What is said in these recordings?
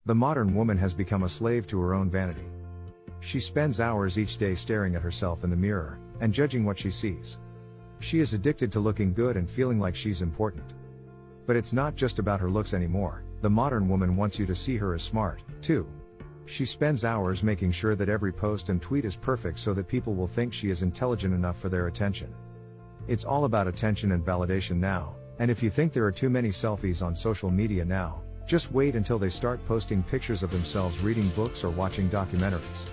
The modern woman has become a slave to her own vanity. She spends hours each day staring at herself in the mirror, and judging what she sees. She is addicted to looking good and feeling like she's important. But it's not just about her looks anymore. The modern woman wants you to see her as smart, too. She spends hours making sure that every post and tweet is perfect so that people will think she is intelligent enough for their attention. It's all about attention and validation now, and if you think there are too many selfies on social media now, just wait until they start posting pictures of themselves reading books or watching documentaries.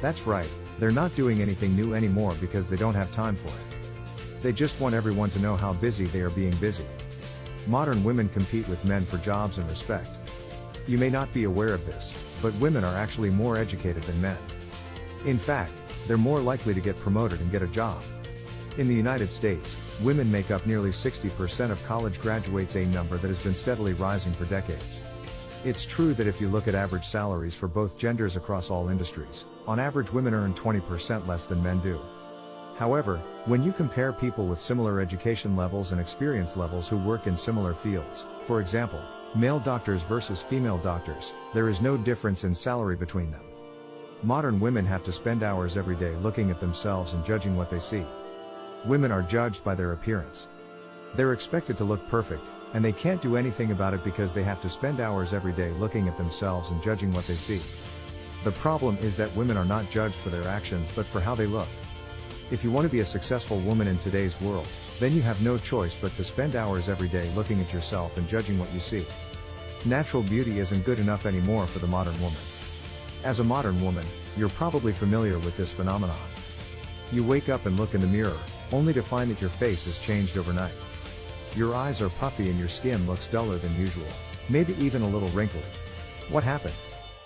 That's right, they're not doing anything new anymore because they don't have time for it. They just want everyone to know how busy they are being busy. Modern women compete with men for jobs and respect. You may not be aware of this, but women are actually more educated than men. In fact, they're more likely to get promoted and get a job. In the United States, women make up nearly 60% of college graduates, a number that has been steadily rising for decades. It's true that if you look at average salaries for both genders across all industries, on average women earn 20% less than men do. However, when you compare people with similar education levels and experience levels who work in similar fields, for example, male doctors versus female doctors, there is no difference in salary between them. Modern women have to spend hours every day looking at themselves and judging what they see. Women are judged by their appearance. They're expected to look perfect, and they can't do anything about it because they have to spend hours every day looking at themselves and judging what they see. The problem is that women are not judged for their actions but for how they look. If you want to be a successful woman in today's world, then you have no choice but to spend hours every day looking at yourself and judging what you see. Natural beauty isn't good enough anymore for the modern woman. As a modern woman, you're probably familiar with this phenomenon. You wake up and look in the mirror, only to find that your face has changed overnight. Your eyes are puffy and your skin looks duller than usual, maybe even a little wrinkly. What happened?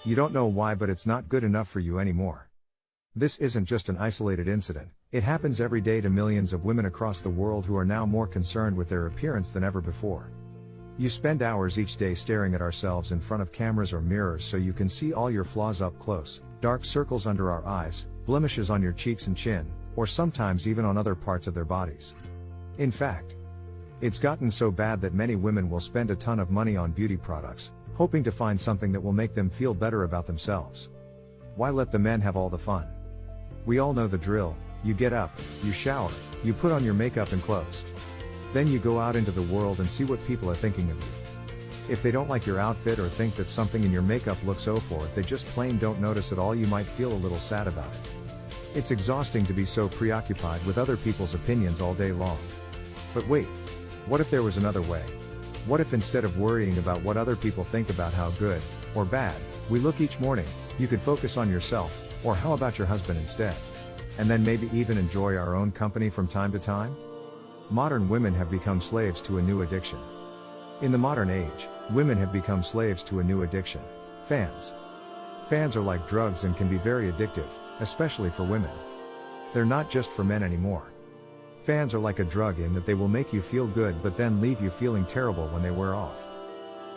You don't know why, but it's not good enough for you anymore. This isn't just an isolated incident, it happens every day to millions of women across the world who are now more concerned with their appearance than ever before. You spend hours each day staring at ourselves in front of cameras or mirrors so you can see all your flaws up close, dark circles under our eyes, blemishes on your cheeks and chin, or sometimes even on other parts of their bodies. In fact, it's gotten so bad that many women will spend a ton of money on beauty products, hoping to find something that will make them feel better about themselves. Why let the men have all the fun? We all know the drill. You get up, you shower, you put on your makeup and clothes. Then you go out into the world and see what people are thinking of you. If they don't like your outfit or think that something in your makeup looks off, or if they just plain don't notice at all, you might feel a little sad about it. It's exhausting to be so preoccupied with other people's opinions all day long. But wait, what if there was another way? What if instead of worrying about what other people think about how good, or bad, we look each morning, you could focus on yourself, or how about your husband instead? And then maybe even enjoy our own company from time to time? Modern women have become slaves to a new addiction. In the modern age, women have become slaves to a new addiction: fans. Fans are like drugs and can be very addictive, especially for women. They're not just for men anymore. Fans are like a drug in that they will make you feel good but then leave you feeling terrible when they wear off.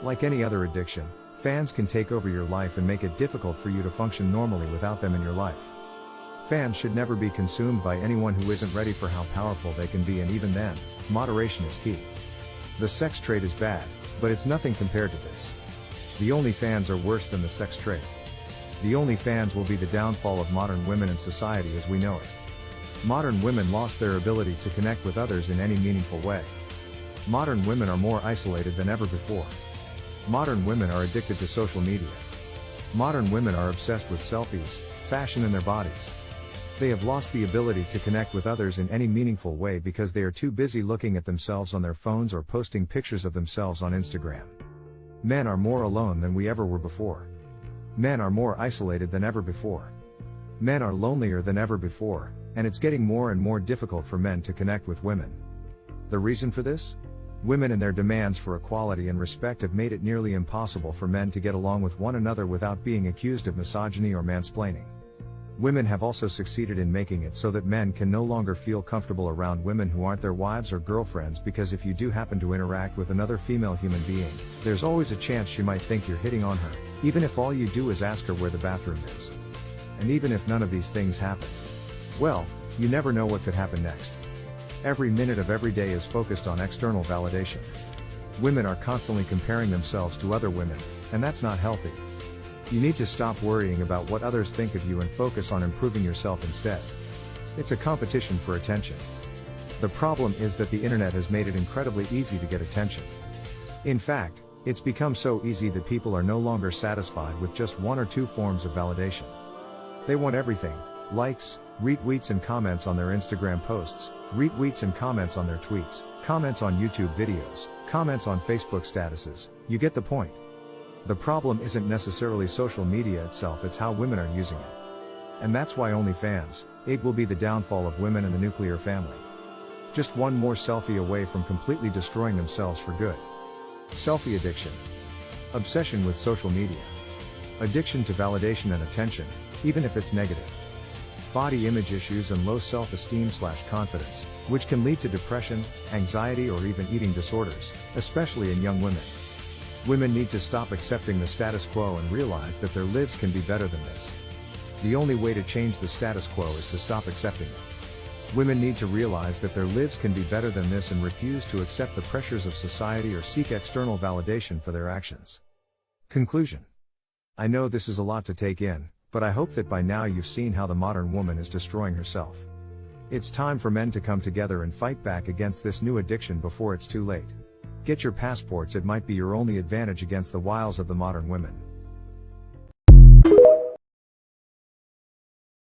Like any other addiction, fans can take over your life and make it difficult for you to function normally without them in your life. Fans should never be consumed by anyone who isn't ready for how powerful they can be, and even then, moderation is key. The sex trade is bad, but it's nothing compared to this. The OnlyFans are worse than the sex trade. The OnlyFans will be the downfall of modern women and society as we know it. Modern women lost their ability to connect with others in any meaningful way. Modern women are more isolated than ever before. Modern women are addicted to social media. Modern women are obsessed with selfies, fashion, and their bodies. They have lost the ability to connect with others in any meaningful way because they are too busy looking at themselves on their phones or posting pictures of themselves on Instagram. Men are more alone than we ever were before. Men are more isolated than ever before. Men are lonelier than ever before, and it's getting more and more difficult for men to connect with women. The reason for this? Women and their demands for equality and respect have made it nearly impossible for men to get along with one another without being accused of misogyny or mansplaining. Women have also succeeded in making it so that men can no longer feel comfortable around women who aren't their wives or girlfriends, because if you do happen to interact with another female human being, there's always a chance she might think you're hitting on her, even if all you do is ask her where the bathroom is. And even if none of these things happen, well, you never know what could happen next. Every minute of every day is focused on external validation. Women are constantly comparing themselves to other women, and that's not healthy. You need to stop worrying about what others think of you and focus on improving yourself instead. It's a competition for attention. The problem is that the internet has made it incredibly easy to get attention. In fact, it's become so easy that people are no longer satisfied with just one or two forms of validation. They want everything: likes, retweets and comments on their Instagram posts, retweets and comments on their tweets, comments on YouTube videos, comments on Facebook statuses. You get the point. The problem isn't necessarily social media itself, it's how women are using it. And that's why OnlyFans, it will be the downfall of women and the nuclear family. Just one more selfie away from completely destroying themselves for good. Selfie addiction. Obsession with social media. Addiction to validation and attention, even if it's negative. Body image issues and low self-esteem/confidence, which can lead to depression, anxiety or even eating disorders, especially in young women. Women need to stop accepting the status quo and realize that their lives can be better than this. The only way to change the status quo is to stop accepting it. Women need to realize that their lives can be better than this and refuse to accept the pressures of society or seek external validation for their actions. Conclusion. I know this is a lot to take in, but I hope that by now you've seen how the modern woman is destroying herself. It's time for men to come together and fight back against this new addiction before it's too late. Get your passports, it might be your only advantage against the wiles of the modern women.